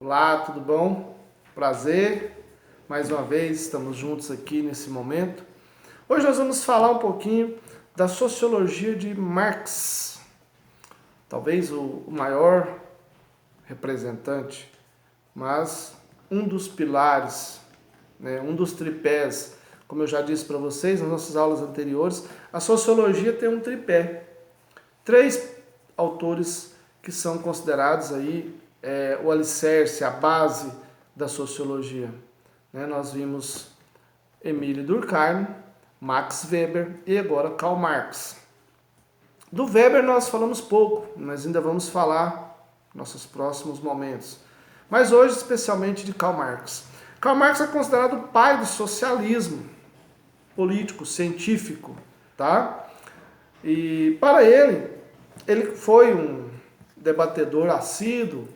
Olá, tudo bom? Prazer, mais uma vez estamos juntos aqui nesse momento. Hoje nós vamos falar um pouquinho da sociologia de Marx, talvez o maior representante, mas um dos pilares, né, um dos tripés. Como eu já disse para vocês nas nossas aulas anteriores, a sociologia tem um tripé. Três autores que são considerados aí o alicerce, a base da sociologia. Nós vimos Emile Durkheim, Max Weber e agora Karl Marx. Do Weber nós falamos pouco, mas ainda vamos falar nos nossos próximos momentos. Mas hoje especialmente de Karl Marx. Karl Marx é considerado o pai do socialismo político, científico, tá? E para ele foi um debatedor assíduo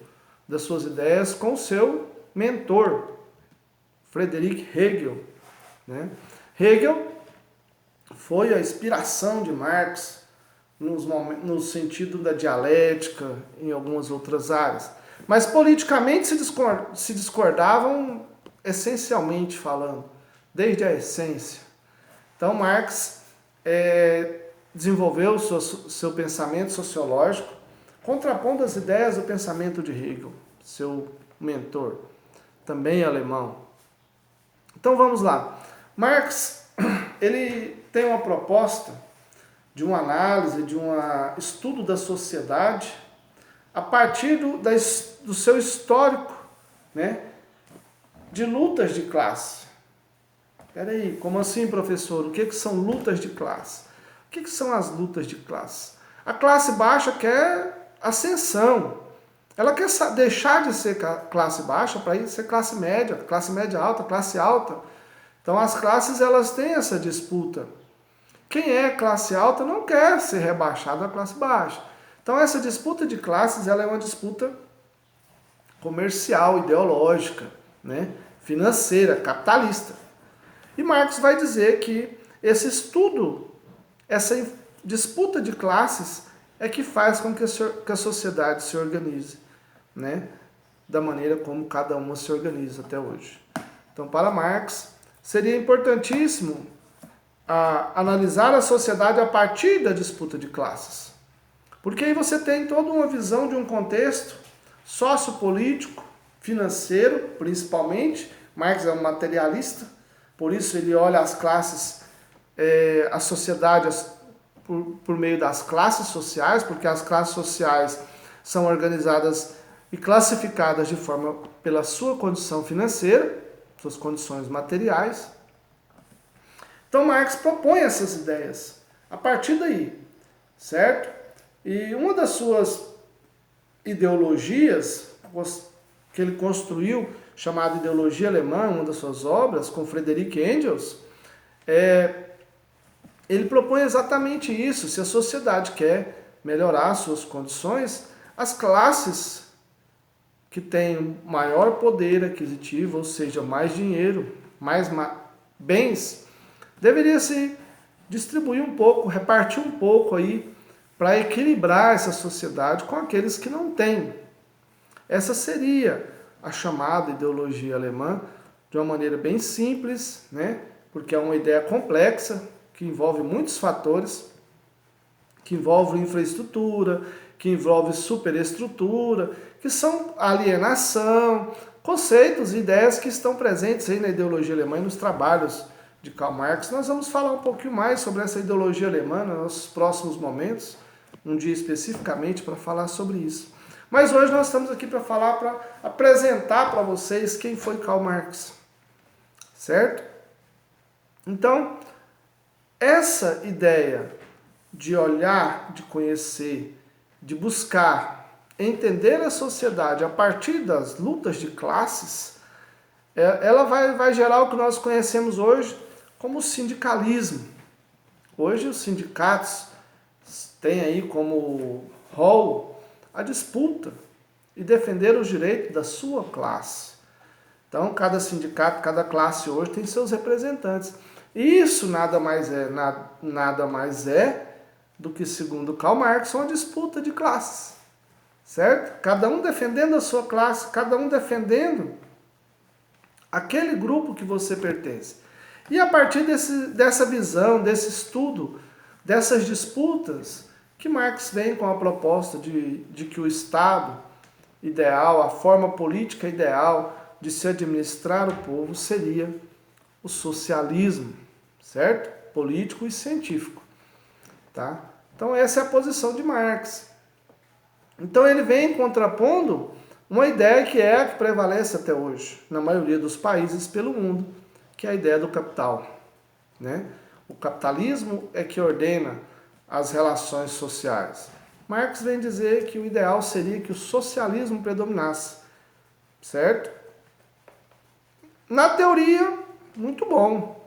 das suas ideias com o seu mentor, Friedrich Hegel. Hegel foi a inspiração de Marx no sentido da dialética, em algumas outras áreas. Mas politicamente se discordavam essencialmente falando, desde a essência. Então Marx desenvolveu seu pensamento sociológico, contrapondo as ideias do pensamento de Hegel, seu mentor, também alemão. Então vamos lá. Marx, ele tem uma proposta de uma análise, de um estudo da sociedade a partir do seu histórico, de lutas de classe. Peraí, como assim, professor? O que são lutas de classe? O que são as lutas de classe? A classe baixa quer ascensão. Ela quer deixar de ser classe baixa para ir ser classe média alta, classe alta. Então as classes elas têm essa disputa. Quem é classe alta não quer ser rebaixado à classe baixa. Então essa disputa de classes ela é uma disputa comercial, ideológica, financeira, capitalista. E Marx vai dizer que esse estudo, essa disputa de classes é que faz com que a sociedade se organize, da maneira como cada uma se organiza até hoje. Então, para Marx, seria importantíssimo analisar a sociedade a partir da disputa de classes. Porque aí você tem toda uma visão de um contexto sociopolítico, financeiro, principalmente. Marx é um materialista, por isso ele olha as classes, a sociedade por meio das classes sociais, porque as classes sociais são organizadas e classificadas de forma pela sua condição financeira, suas condições materiais. Então Marx propõe essas ideias a partir daí, certo? E uma das suas ideologias que ele construiu, chamada ideologia alemã, uma das suas obras, com Friedrich Engels, ele propõe exatamente isso. Se a sociedade quer melhorar suas condições, as classes que têm maior poder aquisitivo, ou seja, mais dinheiro, mais bens, deveria se distribuir um pouco, repartir um pouco aí para equilibrar essa sociedade com aqueles que não têm. Essa seria a chamada ideologia alemã, de uma maneira bem simples, porque é uma ideia complexa, que envolve muitos fatores, que envolve infraestrutura, que envolve superestrutura, que são alienação, conceitos e ideias que estão presentes aí na ideologia alemã e nos trabalhos de Karl Marx. Nós vamos falar um pouquinho mais sobre essa ideologia alemã nos próximos momentos, um dia especificamente para falar sobre isso. Mas hoje nós estamos aqui para falar, para apresentar para vocês quem foi Karl Marx, certo? Então, essa ideia de olhar, de conhecer, de buscar entender a sociedade a partir das lutas de classes, ela vai gerar o que nós conhecemos hoje como sindicalismo. Hoje os sindicatos têm aí como rol a disputa e defender os direitos da sua classe. Então, cada sindicato, cada classe hoje tem seus representantes. Isso nada mais é do que, segundo Karl Marx, uma disputa de classes. certo? Cada um defendendo a sua classe, cada um defendendo aquele grupo que você pertence. E a partir dessa visão, desse estudo, dessas disputas, que Marx vem com a proposta de que o Estado ideal, a forma política ideal de se administrar o povo seria o socialismo, certo? Político e científico, tá? Então essa é a posição de Marx. Então ele vem contrapondo uma ideia que é a que prevalece até hoje, na maioria dos países pelo mundo, que é a ideia do capital, né? O capitalismo é que ordena as relações sociais. Marx vem dizer que o ideal seria que o socialismo predominasse, certo? Na teoria, muito bom.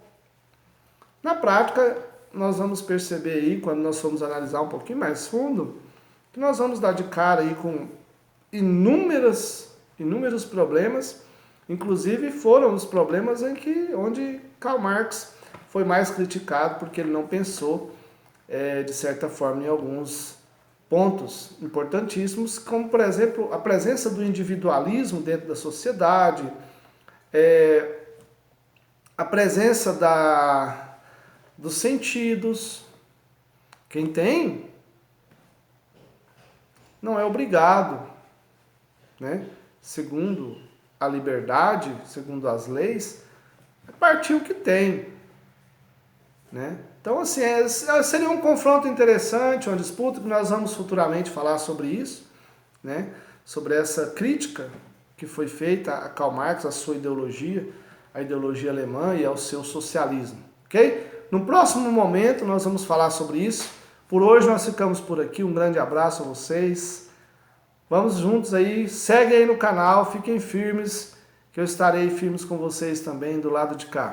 Na prática, nós vamos perceber aí, quando nós formos analisar um pouquinho mais fundo, que nós vamos dar de cara aí com inúmeros problemas, inclusive foram os problemas onde Karl Marx foi mais criticado, porque ele não pensou, de certa forma, em alguns pontos importantíssimos, como, por exemplo, a presença do individualismo dentro da sociedade, a presença dos sentidos. Quem tem não é obrigado, né? Segundo a liberdade, segundo as leis, é partir o que tem, né? Então, assim, seria um confronto interessante, uma disputa, que nós vamos futuramente falar sobre isso, né? Sobre essa crítica que foi feita a Karl Marx, a sua ideologia, a ideologia alemã e ao seu socialismo, ok? No próximo momento nós vamos falar sobre isso. Por hoje nós ficamos por aqui, um grande abraço a vocês. Vamos juntos aí, segue aí no canal, fiquem firmes, que eu estarei firmes com vocês também do lado de cá.